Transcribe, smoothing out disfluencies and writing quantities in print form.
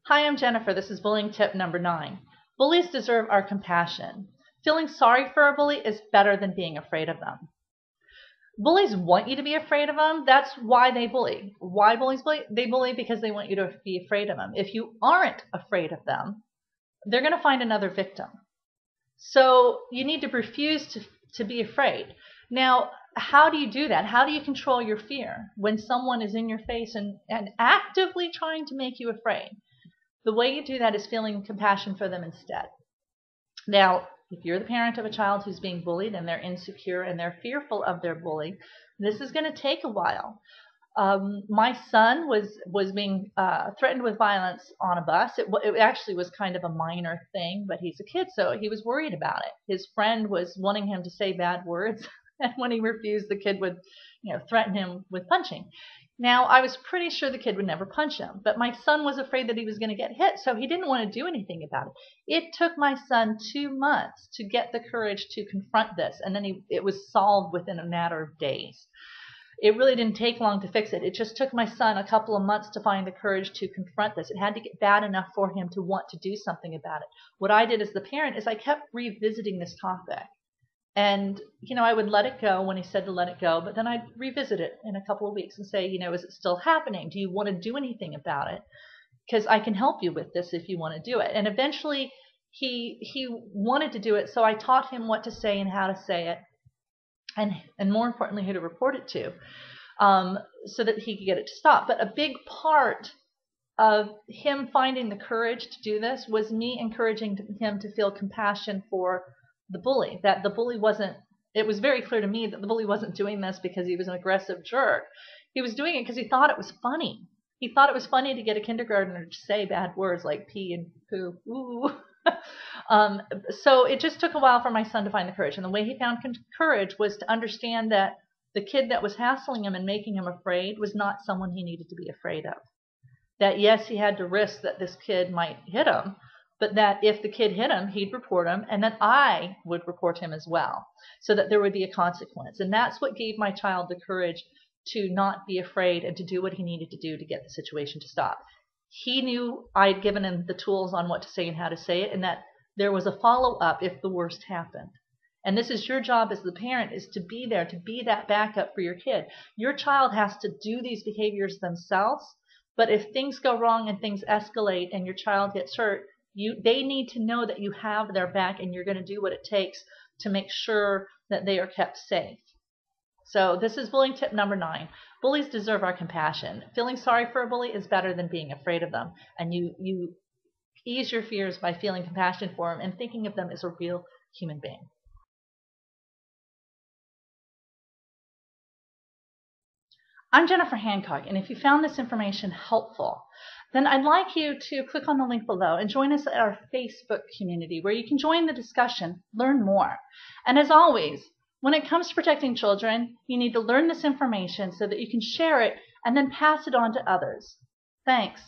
Hi, I'm Jennifer. This is bullying tip number 9. Bullies deserve our compassion. Feeling sorry for a bully is better than being afraid of them. Bullies want you to be afraid of them. That's why they bully. Why bullies bully? They bully because they want you to be afraid of them. If you aren't afraid of them, they're going to find another victim. So you need to refuse to be afraid. Now, how do you do that? How do you control your fear when someone is in your face and actively trying to make you afraid? The way you do that is feeling compassion for them instead. Now, if you're the parent of a child who's being bullied and they're insecure and they're fearful of their bully, this is going to take a while. My son was being threatened with violence on a bus. It actually was kind of a minor thing, but he's a kid, so he was worried about it. His friend was wanting him to say bad words, and when he refused, the kid would, threaten him with punching. Now, I was pretty sure the kid would never punch him, but my son was afraid that he was going to get hit, so he didn't want to do anything about it. It took my son 2 months to get the courage to confront this, and then it was solved within a matter of days. It really didn't take long to fix it. It just took my son a couple of months to find the courage to confront this. It had to get bad enough for him to want to do something about it. What I did as the parent is I kept revisiting this topic. And, I would let it go when he said to let it go, but then I'd revisit it in a couple of weeks and say, is it still happening? Do you want to do anything about it? Because I can help you with this if you want to do it. And eventually he wanted to do it, so I taught him what to say and how to say it, and more importantly, who to report it to, so that he could get it to stop. But a big part of him finding the courage to do this was me encouraging him to feel compassion for the bully, that the bully wasn't, it was very clear to me that the bully wasn't doing this because he was an aggressive jerk. He was doing it because he thought it was funny. He thought it was funny to get a kindergartner to say bad words like pee and poo, ooh. So it just took a while for my son to find the courage. And the way he found courage was to understand that the kid that was hassling him and making him afraid was not someone he needed to be afraid of. That yes, he had to risk that this kid might hit him, but that if the kid hit him, he'd report him, and that I would report him as well, so that there would be a consequence. And that's what gave my child the courage to not be afraid and to do what he needed to do to get the situation to stop. He knew I'd given him the tools on what to say and how to say it, and that there was a follow-up if the worst happened. And this is your job as the parent, is to be there, to be that backup for your kid. Your child has to do these behaviors themselves, but if things go wrong and things escalate and your child gets hurt, they need to know that you have their back and you're going to do what it takes to make sure that they are kept safe. So this is bullying tip number 9. Bullies deserve our compassion. Feeling sorry for a bully is better than being afraid of them. And you ease your fears by feeling compassion for them and thinking of them as a real human being. I'm Jennifer Hancock, and if you found this information helpful, then I'd like you to click on the link below and join us at our Facebook community where you can join the discussion, learn more. And as always, when it comes to protecting children, you need to learn this information so that you can share it and then pass it on to others. Thanks.